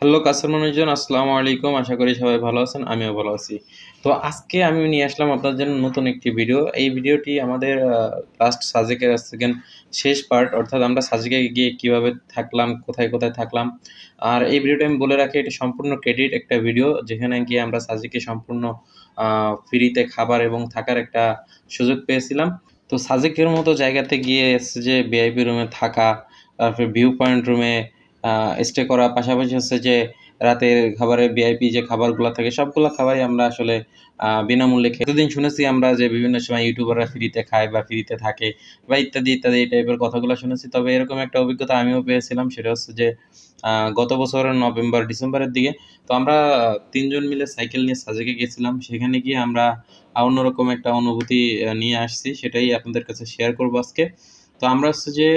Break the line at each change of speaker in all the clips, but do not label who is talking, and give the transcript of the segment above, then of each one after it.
Hello কাছের মানুষজন, আসসালামু আলাইকুম। আশা করি সবাই ভালো আছেন, আমিও ভালো আছি। তো আজকে আমি নিয়ে আসলাম আপনাদের জন্য নতুন একটি ভিডিও। এই ভিডিওটি আমাদের লাস্ট সাজেকের সেকেন্ড শেষ পার্ট, অর্থাৎ আমরা সাজেকে গিয়ে কিভাবে থাকলাম, কোথায় কোথায় থাকলাম। আর এই ভিডিওটা আমি বলে রাখি, এটি সম্পূর্ণ ক্রেডিট একটা ভিডিও, যেখানে গিয়ে আমরা সাজেকে সম্পূর্ণ ফ্রিতে খাবার এবং থাকার একটা সুযোগ পেয়েছিলাম। তো সাজেকের মতো জায়গাতে গিয়ে যে ভিআইপি রুমে থাকা, তারপর ভিউ পয়েন্ট রুমে স্টে করা, পাশাপাশি হচ্ছে যে রাতের খাবারে ভিআইপি যে খাবারগুলা থাকে সবগুলা খাবারই আমরা আসলে বিনামূল্যে এতদিন শুনেছি আমরা যে বিভিন্ন সময় ইউটিউবাররা ফ্রিতে খায় বা ফ্রিতে থাকে বা ইত্যাদি ইত্যাদি এই টাইপের কথাগুলো শুনেছি। তবে এরকম একটা অভিজ্ঞতা আমিও পেয়েছিলাম, সেটা হচ্ছে যে গত বছরের নভেম্বর ডিসেম্বরের দিকে। তো আমরা ৩ জন মিলে সাইকেল নিয়ে সাজেকে গেছিলাম। সেখানে গিয়ে আমরা অন্যরকম একটা অনুভূতি নিয়ে আসছি, সেটাই আপনাদের কাছে শেয়ার করব আজকে। তো আমরা হচ্ছে যে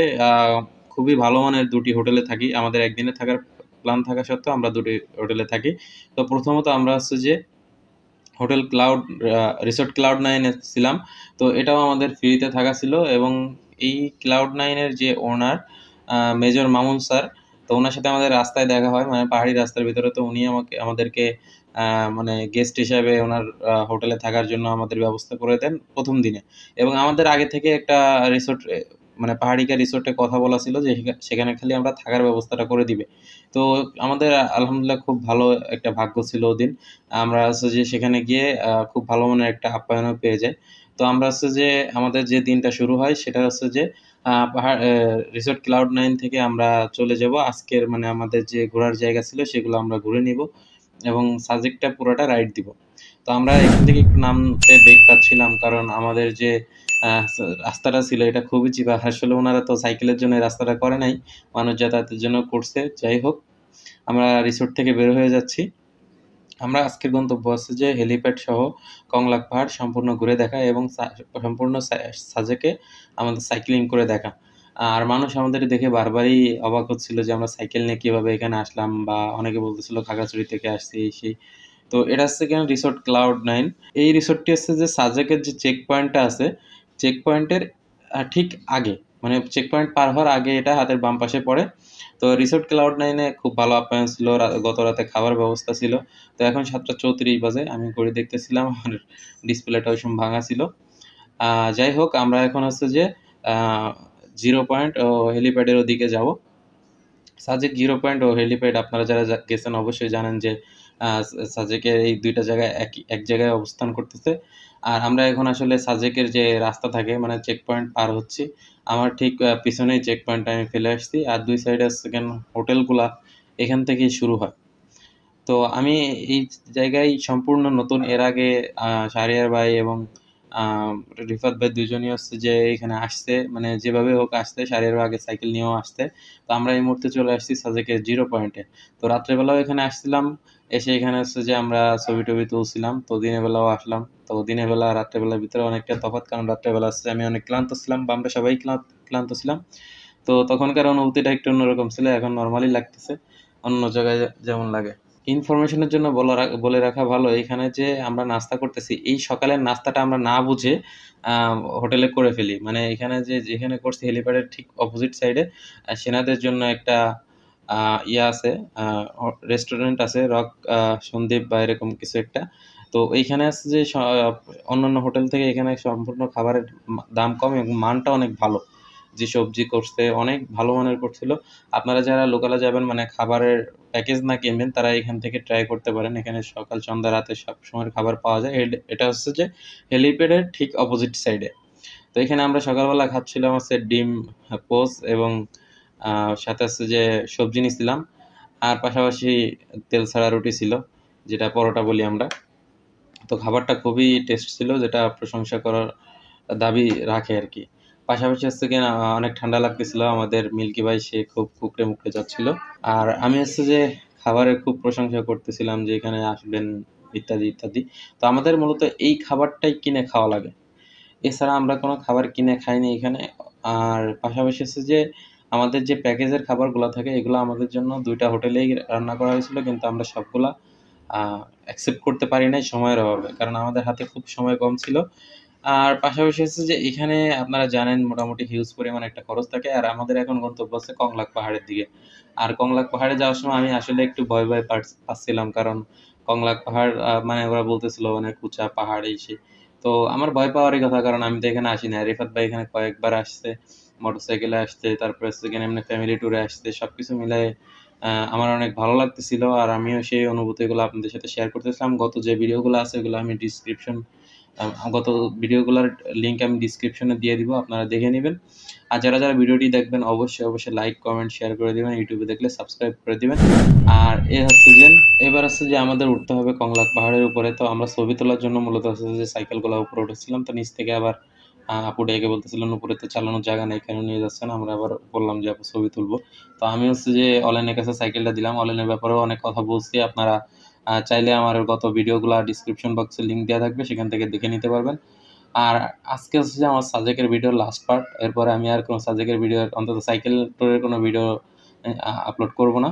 খুবই ভালো মানের ২টি হোটেলে থাকি। আমাদের একদিনে থাকার প্ল্যান থাকা সত্ত্বেও আমরা ২টি হোটেলে থাকি। তো প্রথমত আমরা হচ্ছে যে হোটেল ক্লাউড রিসোর্ট ক্লাউড 9 এ ছিলাম। তো এটাও আমাদের ফ্রিতে থাকা ছিল এবং এই ক্লাউড 9 এর যে ওনার মেজর মামুন স্যার, তো উনার সাথে আমাদের রাস্তায় দেখা হয়, মানে পাহাড়ি রাস্তার ভিতরে। তো উনি আমাদেরকে মানে গেস্ট হিসাবে ওনার হোটেলে থাকার জন্য আমাদের ব্যবস্থা করে দেন ১ম দিনে। এবং আমাদের আগে থেকে একটা রিসোর্ট মানে পাহাড়িকা রিসোর্টে কথা বলা ছিল যে সেখানে খালি আমরা থাকার ব্যবস্থাটা করে দিবে। তো আমাদের আলহামদুলিল্লাহ খুব ভালো একটা ভাগ্য ছিল ওদিন। আমরা হচ্ছে যে সেখানে গিয়ে খুব ভালো মানের একটা আপ্যায়নও পেয়ে যাই। তো আমরা হচ্ছে যে আমাদের যে দিনটা শুরু হয় সেটা হচ্ছে যে পাহাড় রিসোর্ট ক্লাউড 9 থেকে আমরা চলে যাব আজকের, মানে আমাদের যে ঘোরার জায়গা ছিল সেগুলো আমরা ঘুরে নিব এবং সাজেকটা পুরোটা রাইড দিব। তো আমরা এখান থেকে একটু নামতে বেগ পাচ্ছিলাম, কারণ আমাদের যে রাস্তাটা ছিল এটা খুবই চিপা। আসলে ওনারা তো সাইকেলের জন্য এই রাস্তাটা করে নাই, মানুষ যাতায়াতের জন্য করছে। যাই হোক, আমরা রিসোর্ট থেকে বের হয়ে যাচ্ছি। আমরা আজকের গন্তব্য হচ্ছে যে হেলিপ্যাড সহ কংলাক পাহাড় সম্পূর্ণ ঘুরে দেখা এবং সম্পূর্ণ সাজেকে আমাদের সাইক্লিং করে দেখা। আর মানুষ আমাদের দেখে বারবারই অবাক হচ্ছিল যে আমরা সাইকেল নিয়ে কিভাবে এখানে আসলাম, বা অনেকে বলতেছিল খাগড়াছড়ি থেকে আসছি এই সেই। তো এটা হচ্ছে কিনা রিসোর্ট ক্লাউড 9। এই রিসোর্টটি হচ্ছে যে সাজেকের যে চেক পয়েন্টটা আছে, চেক পয়েন্টের ঠিক আগে, মানে চেক পয়েন্ট পার হওয়ার আগে এটা হাতের বাম পাশে পড়ে। তো রিসোর্ট ক্লাউড 9 এ খুব ভালো আপ্যায়ন ছিল, গত রাতে খাবার ব্যবস্থা ছিল। তো এখন ৭টা ৩৪ বাজে, আমি ঘড়ি দেখতেছিলাম, আমার ডিসপ্লেটা ওই সময় ভাঙা ছিল। যাই হোক, আমরা এখন হচ্ছে যে জিরো পয়েন্ট ও হেলিপ্যাডের ওদিকে যাব। সাজেক জিরো পয়েন্ট ও হেলিপ্যাড আপনারা যারা গেছেন অবশ্যই জানেন যে সাজেকের এই দুইটা জায়গায় এক জায়গায় অবস্থান করতেছে। আর আমরা এখন আসলে সাজেকের যে রাস্তা থাকে, মানে চেক পয়েন্ট পার হচ্ছি। আমার ঠিক পিছনেই চেক পয়েন্টটা আমি ফেলে আসছি, আর দুই সাইডে সেকেন্ড হোটেলগুলা এখান থেকেই শুরু হয়। তো আমি এই জায়গায় সম্পূর্ণ নতুন। এর আগে শাহরিয়ার ভাই এবং আহ, রিফাত ভাই দুজনই হচ্ছে যে এখানে আসছে, মানে যেভাবে হোক আসতে। শাহরিয়ার ভাই আগে সাইকেল নিয়েও আসতে। তো আমরা এই মুহূর্তে চলে আসছি সাজেকের জিরো পয়েন্টে। তো রাত্রেবেলাও এখানে আসছিলাম, এসে এখানে হচ্ছে যে আমরা ছবি টবি তুলছিলাম। তো দিনের বেলাও আসলাম। তো দিনের বেলা রাত্রেবেলার ভিতরে অনেকটা তফাৎ, কারণ রাত্রেবেলা হচ্ছে আমি অনেক ক্লান্ত ছিলাম, বা আমরা সবাই ক্লান্ত ছিলাম। তো তখনকার অনুভূতিটা একটু অন্যরকম ছিল, এখন নর্মালি লাগতেছে, অন্য জায়গায় যেমন লাগে। ইনফরমেশনের জন্য বলে রাখা ভালো, এখানে যে আমরা নাস্তা করতেছি, এই সকালের নাস্তাটা আমরা না বুঝে হোটেলে করে ফেলি। মানে এখানে যেখানে করছি হেলিপ্যাডের ঠিক অপোজিট সাইডে সেনাদের জন্য একটা ইয়ে আছে, রেস্টুরেন্ট আছে, রক সন্দীপ বা এরকম কিছু একটা। তো এইখানে আছে যে অন্যান্য হোটেল থেকে এখানে সম্পূর্ণ খাবারের দাম কম এবং মানটা অনেক ভালো। যে সবজি করছে অনেক ভালো মানের করছিল। আপনারা যারা লোকালে যাবেন, মানে খাবারের প্যাকেজ না কিনবেন, তারা এখান থেকে ট্রাই করতে পারেন। এখানে সকাল সন্ধ্যা রাতে সব সময় খাবার পাওয়া যায়। এটা হচ্ছে যে হেলিপ্যাডের ঠিক অপোজিট সাইডে। তো এখানে আমরা সকালবেলা খাচ্ছিলাম হচ্ছে ডিম পোচ এবং সাথে হচ্ছে যে সবজি নিছিলাম। আর পাশাপাশি তেল ছাড়া রুটি ছিল, যেটা পরোটা বলি আমরা। তো খাবারটা খুবই টেস্ট ছিল, যেটা প্রশংসা করার দাবি রাখে আরকি। পাশাপাশি হচ্ছে গিয়ে অনেক ঠান্ডা লাগতেছিল। আমাদের মিল্কি ভাই সে খুব কুকড়ে মুকড়ে যাচ্ছিল। আর আমি হচ্ছে যে খাবারের খুব প্রশংসা করতেছিলাম যে এখানে আসবেন ইত্যাদি, ইত্যাদি। তো আমাদের মূলত এই খাবারটাই কিনে খাওয়া লাগে। এছাড়া আমরা কোনো খাবার কিনে খাইনি এখানে। আর পাশাপাশি হচ্ছে যে আমাদের যে প্যাকেজের খাবারগুলা থাকে এগুলো আমাদের জন্য ২ টা হোটেলেই রান্না করা হয়েছিল। কিন্তু আমরা সবগুলা আ অ্যাকসেপ্ট করতে পারি নাই সময়ের অভাবে। কারণ আমাদের হাতে খুব সময় কম ছিল। আর পাশাপাশি হচ্ছে যে এখানে আপনারা জানেন মোটামুটি হিউজ পরিমাণ একটা খরচ থাকে। আর আমাদের এখন গন্তব্য হচ্ছে কংলাক পাহাড়ের দিকে। আর কংলাক পাহাড়ে যাওয়ার সময় আমি আসলে একটু ভয় পাচ্ছিলাম। কারণ কংলাক পাহাড় মানে ওরা বলতেছিল অনেক উঁচা পাহাড় এই সেই। তো আমার ভয় পাওয়ারই কথা, কারণ আমি তো এখানে আসি নাই। রিফাত ভাই এখানে কয়েকবার আসছে, মোটরসাইকেলে আসছে, তারপরে হচ্ছে এখানে এমনি ফ্যামিলি ট্যুরে আসছে। সবকিছু মিলায়ে আমার অনেক ভালো লাগতেছিল। আর আমিও সেই অনুভূতিগুলো আপনাদের সাথে শেয়ার করতেছিলাম। গত যে ভিডিওগুলো আছে ওগুলো আমি গত ভিডিওগুলোর লিঙ্ক আমি ডিসক্রিপশনে দিয়ে দিব, আপনারা দেখে নেবেন। আর যারা ভিডিওটি দেখবেন অবশ্যই লাইক, কমেন্ট, শেয়ার করে দিবেন। ইউটিউবে দেখলে সাবস্ক্রাইব করে দিবেন। আর এবার হচ্ছে যে আমাদের উঠতে হবে কংলাক পাহাড়ের উপরে। তো আমরা ছবি তোলার জন্য মূলত হচ্ছে যে সাইকেলগুলো উপরে উঠেছিলাম। তো নিচ থেকে আবার আপু ডেকে বলতেছিলেন উপরে তো চালানোর জায়গা নেই, কেন নিয়ে যাচ্ছেন? আমরা আবার বললাম যে আপু ছবি তুলবো। তো আমি হচ্ছে যে অনলাইনের কাছে সাইকেলটা দিলাম। অনলাইনের ব্যাপারেও অনেক কথা বলছি। আপনারা চাইলে আমার গত ভিডিওগুলো ডিসক্রিপশন বক্সে লিঙ্ক দেওয়া থাকবে, সেখান থেকে দেখে নিতে পারবেন। আর আজকে হচ্ছে যে আমার সাজেকের ভিডিওর লাস্ট পার্ট। এরপরে আমি আর কোনো সাজেকের ভিডিও, অন্তত সাইকেল ট্যুরের কোনো ভিডিও আপলোড করব না।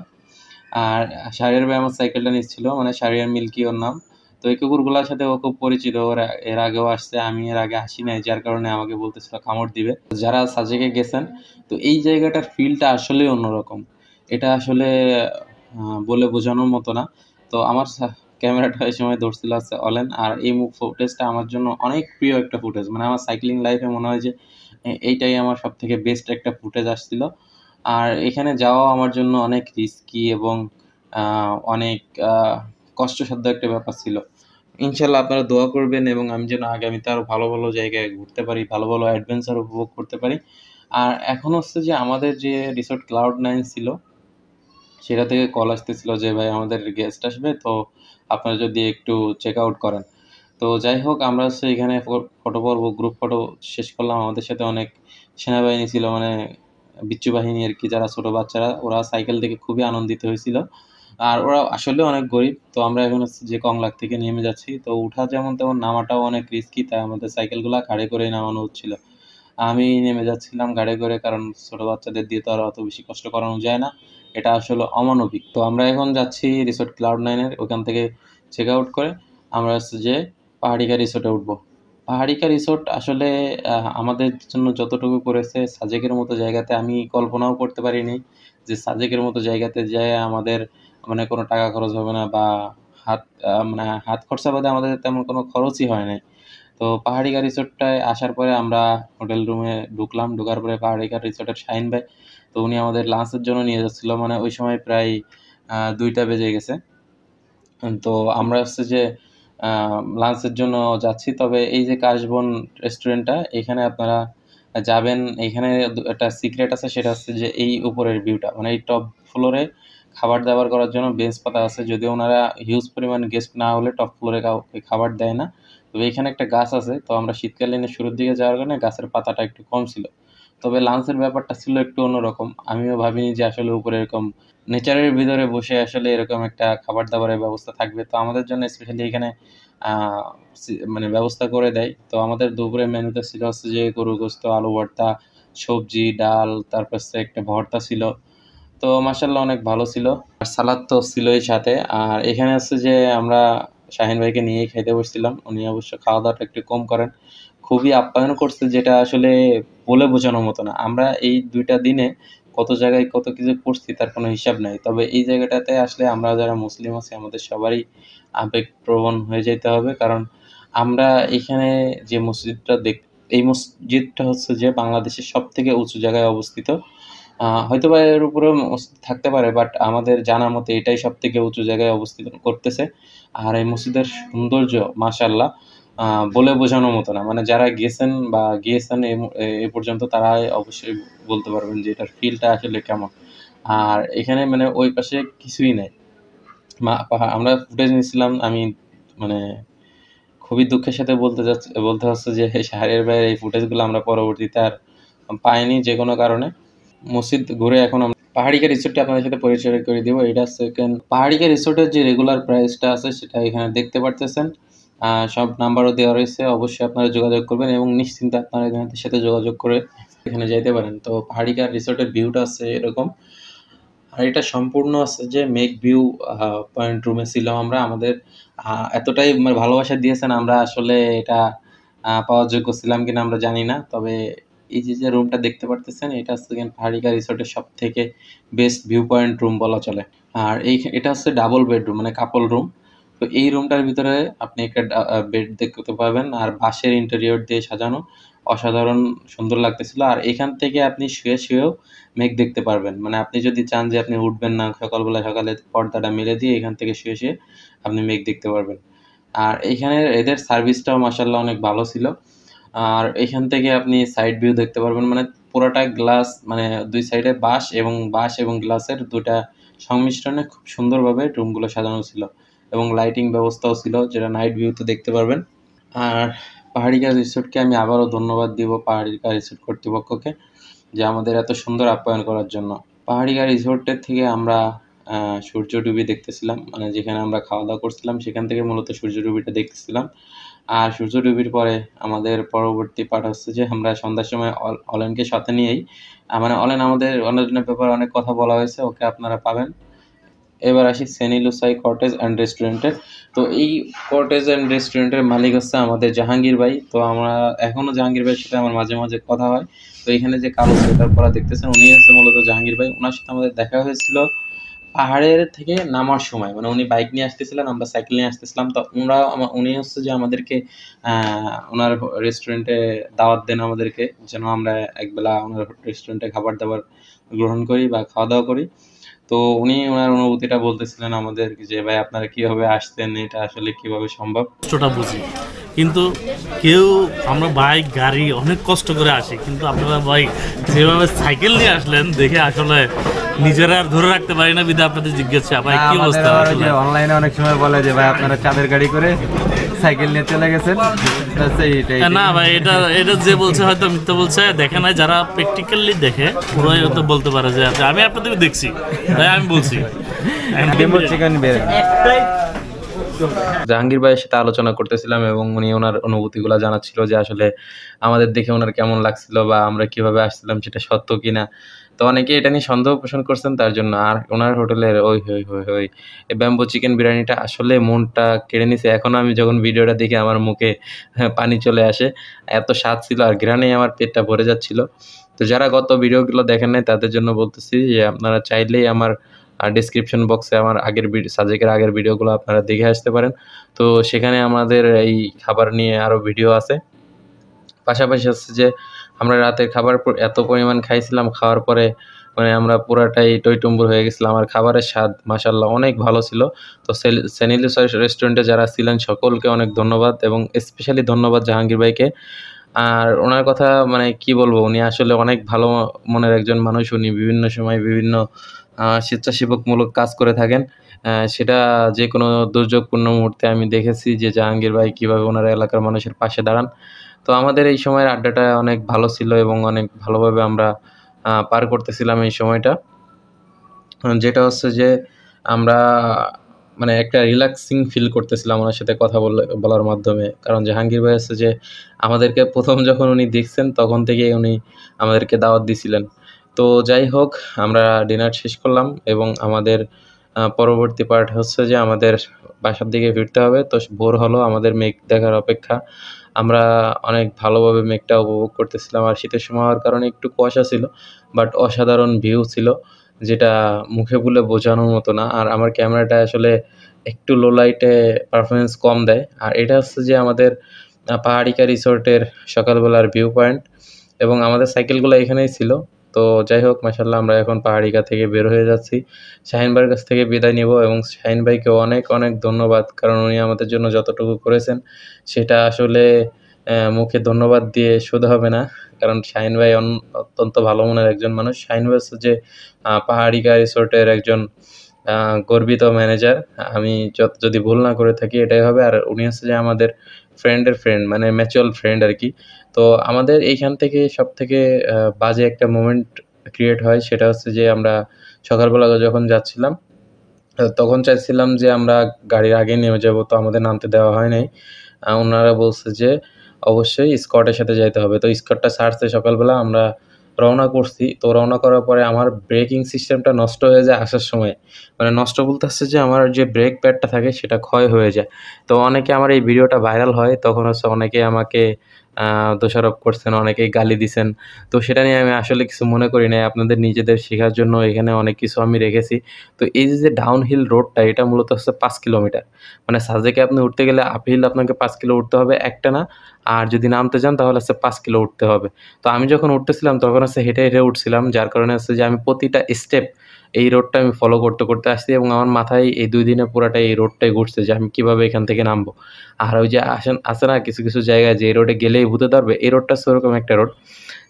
আর শাহরিয়ার ভাই আমার সাইকেলটা নিচ্ছিল, মানে শাহরিয়ার মিল্কি ওর নাম। তো এই কুকুরগুলোর সাথে ও খুব পরিচিত, ওরা এর আগেও আসছে, আমি এর আগে আসি নাই, যার কারণে আমাকে বলতেছিল কামড় দিবে। যারা সাজেকে গেছেন, তো এই জায়গাটার ফিলটা আসলেই অন্যরকম। এটা আসলে বলে বোঝানোর মতো না। তো আমার ক্যামেরাটা এই সময় ধরছিল হচ্ছে অলেন। আর এই ফুটেজটা আমার জন্য অনেক প্রিয় একটা ফুটেজ। মানে আমার সাইক্লিং লাইফে মনে হয় যে এইটাই আমার সবথেকে বেস্ট একটা ফুটেজ আসছিল। আর এখানে যাওয়াও আমার জন্য অনেক রিস্কি এবং অনেক কষ্টসাধ্য একটা ব্যাপার ছিল। ইনশাল্লাহ আপনারা দোয়া করবেন এবং আমি যেন আগামীতে আরও ভালো জায়গায় ঘুরতে পারি, ভালো অ্যাডভেঞ্চার উপভোগ করতে পারি। আর এখন হচ্ছে যে আমাদের যে রিসোর্ট Cloud9 ছিল, সেটা থেকে কল আসতেছিল যে ভাই আমাদের গেস্ট আসবে, তো আপনারা যদি একটু চেক আউট করেন। তো যাই হোক, আমরা হচ্ছে এখানে ফটো পর্ব, গ্রুপ ফটো শেষ করলাম। আমাদের সাথে অনেক সেনাবাহিনী ছিল, মানে বিচ্ছু বাহিনী আর কি, যারা ছোট বাচ্চারা, ওরা সাইকেল থেকে খুবই আনন্দিত হয়েছিল। আর ওরা আসলে অনেক গরিব। তো আমরা এখন হচ্ছে যে কংলাক থেকে নেমে যাচ্ছি। তো উঠা যেমন তেমন, নামাটাও অনেক রিস্কি, তাই আমাদের সাইকেলগুলা ঘাড়ে করেই নামানো হচ্ছিল। আমি নেমে যাচ্ছিলাম গাড়ি করে, কারণ ছোট বাচ্চাদের দিয়ে তো আর অত বেশি কষ্ট করানো যায় না, এটা আসলে অমানবিক। তো আমরা এখন যাচ্ছি রিসোর্ট Cloud9-এর ওখান থেকে চেক আউট করে আমরা হচ্ছে যে পাহাড়িকা রিসোর্টে উঠবো। পাহাড়িকা রিসোর্ট আসলে আমাদের জন্য যতটুকু করেছে, সাজেকের মতো জায়গাতে আমি কল্পনাও করতে পারিনি যে সাজেকের মতো জায়গাতে যায় আমাদের মানে কোনো টাকা খরচ হবে না, বা মানে হাত খরচা বাদে আমাদের তেমন কোনো খরচই হয় নাই। তো পাহাড়িকা রিসোর্টটায় আসার পরে আমরা হোটেল রুমে ঢুকলাম। ঢোকার পরে পাহাড়িকা রিসোর্টের শাহিন ভাই, তো উনি আমাদের লাঞ্চের জন্য নিয়ে যাচ্ছিল। মানে ওই সময় প্রায় 2টা বেজে গেছে। তো আমরা হচ্ছে যে লাঞ্চের জন্য যাচ্ছি। তবে এই যে কাশবন রেস্টুরেন্টটা, এখানে আপনারা যাবেন, এখানে একটা সিক্রেট আছে, সেটা হচ্ছে যে এই উপরের ভিউটা, মানে এই টপ ফ্লোরে খাবার দাবার করার জন্য বেঞ্চ পাতা আছে। যদিও ওনারা হিউজ পরিমাণ গেস্ট না হলে টপ ফ্লোরে কাউকে খাবার দেয় না। তবে এখানে একটা গাছ আছে, তো আমরা শীতকালীনের শুরুর দিকে যাওয়ার কারণে গাছের পাতাটা একটু কম ছিল। তবে লাঞ্চের ব্যাপারটা ছিল একটু অন্যরকম। আমিও ভাবিনি যে আসলে উপরে এরকম নেচারের ভিতরে বসে আসলে এরকম একটা খাবার দাবারের ব্যবস্থা থাকবে। তো আমাদের জন্য স্পেশালি এখানে মানে ব্যবস্থা করে দেয়। তো আমাদের দুপুরের মেনুতে ছিল হচ্ছে যে গরুর গোস্ত, আলু ভর্তা, সবজি, ডাল, তারপর হচ্ছে একটা ভর্তা ছিল। তো মাশাআল্লাহ অনেক ভালো ছিল। আর সালাদ তো ছিলই সাথে। আর এখানে হচ্ছে যে আমরা শাহিন ভাইকে নিয়েই খাইতে বসছিলাম। উনি অবশ্য খাওয়া-দাওয়াটা একটু কম করেন। খুবই আপ্যায়ন করছে, যেটা আসলে বলে বোঝানোর মতো না। আমরা এই ২ টা দিনে কত জায়গায় কত কিছু করছি তার কোনো হিসাব নাই। তবে এই জায়গাটাতে আসলে আমরা যারা মুসলিম আছি আমাদের সবারই আবেগপ্রবণ হয়ে যাইতে হবে। কারণ আমরা এখানে যে মসজিদটা এই মসজিদটা হচ্ছে যে বাংলাদেশের সবথেকে উঁচু জায়গায় অবস্থিত। হয়তোবা এর উপরেও মসজিদ থাকতে পারে, বাট আমাদের জানা মতে এটাই সবথেকে উঁচু জায়গায় অবস্থিত করতেছে। আর এই মসজিদের সৌন্দর্য মাশাআল্লাহ বলে বোঝানোর মতো না। মানে যারা গেছেন বা গিয়েছেন এ পর্যন্ত, তারাই অবশ্যই বলতে পারবেন যে এটার ফিলটা আসলে কেমন। আর এখানে মানে ওই পাশে কিছুই নাই। আমরা ফুটেজ নিচ্ছিলাম। আমি মানে খুবই দুঃখের সাথে বলতে হচ্ছে যে শাহরিয়ার ভাইয়ের এই ফুটেজগুলো আমরা পরবর্তীতে আর পাইনি যেকোনো কারণে। মসজিদ ঘুরে এখন আমরা পাহাড়িকা রিসোর্টটা আপনাদের সাথে পরিচয় করে দিব। এটা সেকেন্ড পাহাড়িকা রিসোর্টের যে রেগুলার প্রাইসটা আছে সেটা এখানে দেখতে পারতেছেন। সব নাম্বারও দেওয়া রয়েছে। অবশ্যই আপনারা যোগাযোগ করবেন এবং নিশ্চিন্তে আপনারা এখানের সাথে যোগাযোগ করে এখানে যাইতে পারেন। তো পাহাড়িকা রিসোর্টের ভিউটা আছে এরকম। আর এটা সম্পূর্ণ আছে যে মেঘ ভিউ পয়েন্ট রুমে ছিলাম আমরা। আমাদের এতটাই মানে ভালোবাসা দিয়েছেন, আমরা আসলে এটা পাওয়ার যোগ্য ছিলাম কিনা আমরা জানি না। তবে এই যে রুমটা দেখতে পারতেছেন, এটা হচ্ছে পাহাড়িকা রিসোর্টের সবথেকে বেস্ট ভিউ পয়েন্ট রুম বলা চলে। আর এটা হচ্ছে ডাবল বেডরুম, মানে কাপল রুম। তো এই রুমটার ভিতরে আপনি একটা বেড দেখতে পাবেন, আর বাঁশের ইন্টেরিয়র দিয়ে সাজানো, অসাধারণ সুন্দর লাগতেছিল। আর এখান থেকে আপনি শুয়েও মেঘ দেখতে পারবেন। মানে আপনি যদি চান যে আপনি উঠবেন না, সকালে পর্দাটা মেলে দিয়ে এখান থেকে শুয়ে আপনি মেঘ দেখতে পারবেন। আর এইখানের এদের সার্ভিসটাও মাশাআল্লাহ অনেক ভালো ছিল। আর এখান থেকে আপনি সাইড ভিউ দেখতে পারবেন, মানে পুরোটা গ্লাস, মানে ২ সাইডে বাঁশ এবং গ্লাসের ২ টা সংমিশ্রণে খুব সুন্দরভাবে রুমগুলো সাজানো ছিল, এবং লাইটিং ব্যবস্থাও ছিল, যেটা নাইট ভিউতে দেখতে পারবেন। আর পাহাড়িকা রিসোর্টকে আমি আবারও ধন্যবাদ দিব, পাহাড়িকা রিসোর্ট কর্তৃপক্ষকে, যে আমাদের এত সুন্দর আপ্যায়ন করার জন্য। পাহাড়িকা রিসোর্টের থেকে আমরা সূর্য ডুবি দেখতেছিলাম, মানে যেখানে আমরা খাওয়া-দাওয়া করছিলাম সেখান থেকে মূলত সূর্য ডুবিটা দেখতেছিলাম। আর সূর্য ডুবির পরে আমাদের পরবর্তী পার্ট হচ্ছে যে আমরা সন্ধ্যার সময় অলেনকে সাথে নিয়েই, মানে অলেনের ব্যাপারে অনেক কথা বলা হয়েছে, ওকে আপনারা পাবেন। এবার আসি সেনি লুসাই কটেজ অ্যান্ড রেস্টুরেন্টে। তো এই কটেজ অ্যান্ড রেস্টুরেন্টের মালিক হচ্ছে আমাদের জাহাঙ্গীর ভাই। তো আমরা এখনও জাহাঙ্গীর ভাইয়ের সাথে আমার মাঝে মাঝে কথা হয়। তো এখানে যে কালো সোয়েটার পরা দেখতেছেন, উনি হচ্ছে মূলত জাহাঙ্গীর ভাই। ওনার সাথে আমাদের দেখা হয়েছিল পাহাড়ের থেকে নামার সময়। মানে উনি বাইক নিয়ে আসতেছিলেন, আমরা সাইকেল নিয়ে আসতেছিলাম। তো উনি হচ্ছে যে আমাদেরকে ওনার রেস্টুরেন্টে দাওয়াত দেন আমাদেরকে, যেন আমরা একবেলা ওনার রেস্টুরেন্টে খাবার-দাবার গ্রহণ করি বা খাওয়া-দাওয়া করি। তো উনি ওনার অনুভূতিটা বলতেছিলেন আমাদেরকে যে, "ভাই আপনারা কিভাবে আসতেন? এটা আসলে কিভাবে সম্ভব?"
কষ্টটা বুঝি, কিন্তু কেউ আমরা বাইক গাড়ি অনেক কষ্ট করে আসি, কিন্তু আপনারা ভাই যেভাবে সাইকেল নিয়ে আসলেন দেখে আসলে নিজেরা আর ধরে রাখতে পারি না, বিধা আপনাদের জিজ্ঞাসা ভাই কি অবস্থা।
অনলাইনে অনেক সময় বলে যে ভাই আপনারা চাঁদের গাড়ি করে সাইকেল নিয়ে চলে গেছেন,
না ভাই এটা এটা যে বলছে হয়তো মিথ্যা বলছে, দেখে নাই, যারা প্র্যাকটিক্যালি দেখে পুরোই হয়তো বলতে পারে যে আমি আপনাদের দেখছি, তাই আমি বলছি।
জাহাঙ্গীর ভাইয়ের সাথে আলোচনা করতেছিলাম, এবং উনি ওনার অনুভূতিগুলো জানাচ্ছিল যে আসলে আমাদের দেখে ওনার কেমন লাগছিল বা আমরা কিভাবে আসছিলাম সেটা সত্য কিনা। তো অনেকে এটা নিয়ে সন্দেহ পোষণ করছেন তার জন্য। আর ওনার হোটেলের ওই এই ব্যাম্বো চিকেন বিরিয়ানিটা আসলে মনটা কেড়ে নিছে। এখনো আমি যখন ভিডিওটা দেখি আমার মুখে পানি চলে আসে, এত স্বাদ ছিল, আর ঘ্রাণেই আমার পেটটা ভরে যাচ্ছিল। তো যারা গত ভিডিওগুলো দেখেন নাই তাদের জন্য বলতেছি যে আপনারা চাইলেই আমার ডেসক্রিপশন বক্সে আমার সাজেকের আগের ভিডিওগুলো আপনারা দেখে আসতে পারেন। তো সেখানে আমাদের এই খাবার নিয়ে আরও ভিডিও আছে। পাশাপাশি হচ্ছে যে আমরা রাতের খাবার এত পরিমাণ খাইছিলাম, খাওয়ার পরে মানে আমরা পুরাটাই টইটুম্বুর হয়ে গেছিলাম। আর খাবারের স্বাদ মাশাআল্লাহ অনেক ভালো ছিল। তো সেনি লুসাই রেস্টুরেন্টে যারা ছিলেন সকলকে অনেক ধন্যবাদ, এবং স্পেশালি ধন্যবাদ জাহাঙ্গীর ভাইকে। আর ওনার কথা মানে কি বলবো, উনি আসলে অনেক ভালো মনের একজন মানুষ। উনি বিভিন্ন সময় বিভিন্ন স্বেচ্ছাসেবকমূলক কাজ করে থাকেন। সেটা যেকোনো দুর্যোগপূর্ণ মুহূর্তে আমি দেখেছি যে জাহাঙ্গীর ভাই কীভাবে ওনার এলাকার মানুষের পাশে দাঁড়ান। তো আমাদের এই সময়ের আড্ডাটা অনেক ভালো ছিল, এবং অনেক ভালোভাবে আমরা পার করতেছিলাম এই সময়টা। যেটা হচ্ছে যে আমরা মানে একটা রিল্যাক্সিং ফিল করতেছিলাম ওনার সাথে কথা বলার মাধ্যমে। কারণ জাহাঙ্গীর ভাই হচ্ছে যে আমাদেরকে প্রথম যখন উনি দেখছেন তখন থেকেই উনি আমাদেরকে দাওয়াত দিছিলেন। তো যাই হোক, আমরা ডিনার শেষ করলাম, এবং আমাদের পরবর্তী পার্ট হচ্ছে যে আমাদের বাসার দিকে ফিরতে হবে। তো ভোর হলো, আমাদের মেঘ দেখার অপেক্ষা। আমরা অনেক ভালোভাবে মেঘটা উপভোগ করতেছিলাম। আর শীতের সময় হওয়ার কারণে একটু কুয়াশা ছিল, বাট অসাধারণ ভিউ ছিল, যেটা মুখে বলে বোঝানোর মতো না। আর আমার ক্যামেরাটা আসলে একটু লো লাইটে পারফরমেন্স কম দেয়। আর এটা হচ্ছে যে আমাদের পাহাড়িকা রিসোর্টের সকালবেলার ভিউ পয়েন্ট, এবং আমাদের সাইকেলগুলো এখানেই ছিল। তো যাই হোক, মাশাআল্লাহ আমরা এখন পাহাড়িকা থেকে বের হয়ে যাচ্ছি। শাহীন ভাইয়ের কাছ থেকে বিদায় নিব, এবং শাহীন ভাইকে অনেক অনেক ধন্যবাদ, কারণ উনি আমাদের জন্য যতটুকু করেছেন সেটা আসলে মুখে ধন্যবাদ দিয়ে শোধ হবে না। কারণ শাহীন ভাই অত্যন্ত ভালো মনের একজন মানুষ। শাহীন ভাই হচ্ছে যে পাহাড়িকা রিসোর্টের একজন গর্বিত ম্যানেজার। আমি যদি ভুল না করে থাকি এটাই হবে। আর উনি হচ্ছে যে আমাদের ফ্রেন্ডের ফ্রেন্ড, মানে ম্যাচুয়াল ফ্রেন্ড আর কি। তো আমাদের এইখান থেকে সবথেকে বাজে একটা মোমেন্ট ক্রিয়েট হয়, সেটা হচ্ছে যে আমরা সকালবেলা যখন যাচ্ছিলাম তখন চাইছিলাম যে আমরা গাড়ির আগে নেমে যাব, তো আমাদের নামতে দেওয়া হয় নাই। ওনারা বলছে যে অবশ্যই স্কটের সাথে যাইতে হবে। তো স্কটটা ছাড়ছে সকালবেলা, আমরা রওনা করছি। তো রওনা করার পরে আমার ব্রেকিং সিস্টেমটা নষ্ট হয়ে যায় আসার সময়। মানে নষ্ট বলতে হচ্ছে যে আমার যে ব্রেক প্যাডটা থাকে সেটা ক্ষয় হয়ে যায়। তো অনেকে আমার এই ভিডিওটা ভাইরাল হয়, তখন হচ্ছে অনেকেই আমাকে দোষারোপ করছেন, অনেকেই গালি দিছেন। তো সেটা নিয়ে আমি আসলে কিছু মনে করি নাই। আপনাদের নিজেদের শেখার জন্য এখানে অনেক কিছু আমি রেখেছি। তো এই যে ডাউনহিল রোডটা, এটা মূলত হচ্ছে ৫ কিলোমিটার। মানে সাজেকে আপনি উঠতে গেলে আপহিল আপনাকে ৫ কিলো উঠতে হবে একটানা। আর যদি নামতে যান তাহলে হচ্ছে ৫ কিলো উঠতে হবে। তো আমি যখন উঠতেছিলাম তখন হচ্ছে হেঁটে, হেঁটে উঠছিলাম। যার কারণে হচ্ছে যে আমি প্রতিটা স্টেপ এই রোডটা আমি ফলো করতে, করতে আসছি এবং আমার মাথায় এই ২ দিনে পুরাটাই এই রোডটাই ঘুরছে যে আমি কিভাবে এখান থেকে নামবো। আর ওই যে আছে না কিছু, কিছু জায়গায় যে এই রোডে গেলেই ভূতে ধরবে, এই রোডটা হচ্ছে ওরকম একটা রোড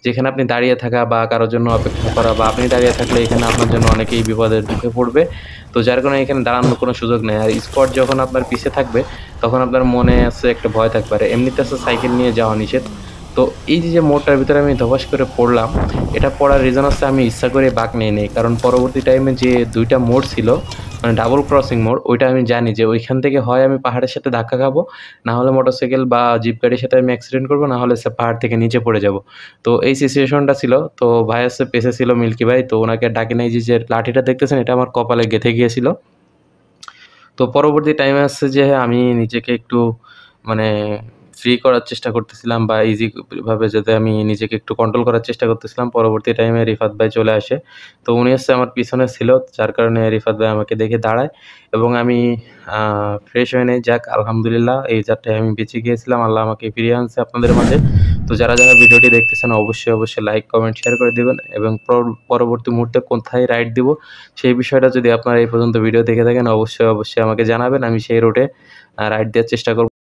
যেখানে আপনি দাঁড়িয়ে থাকা বা কারো জন্য অপেক্ষা করা বা আপনি দাঁড়িয়ে থাকলে এখানে আপনার জন্য অনেকেই বিপদের মুখে পড়বে। তো যার কারণে এখানে দাঁড়ানোর কোনো সুযোগ নেই। আর স্পট যখন আপনার পিছে থাকবে তখন আপনার মনে আছে একটা ভয় থাকবে। আর এমনিতে আছে সাইকেল নিয়ে যাওয়া নিষেধ। তো এই যে মোড়টার ভিতরে আমি ধপাস করে পড়লাম, এটা পড়ার রিজন হচ্ছে আমি ইচ্ছা করে বাঁক নিয়ে নেই। কারণ পরবর্তী টাইমে যে ২টা মোড় ছিল, মানে ডাবল ক্রসিং মোড়, ওইটা আমি জানি যে ওইখান থেকে হয় আমি পাহাড়ের সাথে ধাক্কা খাবো, না হলে মোটরসাইকেল বা জিপ গাড়ির সাথে আমি অ্যাক্সিডেন্ট করবো, না হলে সে পাহাড় থেকে নিচে পড়ে যাব। তো এই সিচুয়েশনটা ছিল। তো ভাই হচ্ছে পেছে ছিল মিল্কি ভাই, তো ওনাকে ডাকি নাই যে লাঠিটা দেখতেছেন এটা আমার কপালে গেঁথে গিয়েছিল। তো পরবর্তী টাইমে আসছে যে আমি নিজেকে একটু মানে ফ্রি করার চেষ্টা করতেছিলাম বা ইজি ভাবে যাতে আমি নিজেকে একটু কন্ট্রোল করার চেষ্টা করতেছিলাম। পরবর্তী টাইমে রিফাত ভাই চলে আসে। তো উনি হচ্ছে আমার পিছনে ছিল, যার কারণে রিফাত ভাই আমাকে দেখে দাঁড়ায় এবং আমি ফ্রেশ হয়ে নেই। যাক আলহামদুলিল্লাহ, এই যাত্রায় আমি বেঁচে গিয়েছিলাম। আল্লাহ আমাকে ফিরিয়ে আনছে আপনাদের মাঝে। তো যারা, যারা ভিডিওটি দেখতেছেন অবশ্যই, অবশ্যই লাইক, কমেন্ট, শেয়ার করে দিবেন এবং পরবর্তী মুহূর্তে কোথায় রাইড দিব সেই বিষয়টা যদি আপনারা এই পর্যন্ত ভিডিও দেখে থাকেন অবশ্যই, অবশ্যই আমাকে জানাবেন। আমি সেই রুটে রাইড দেওয়ার চেষ্টা করব।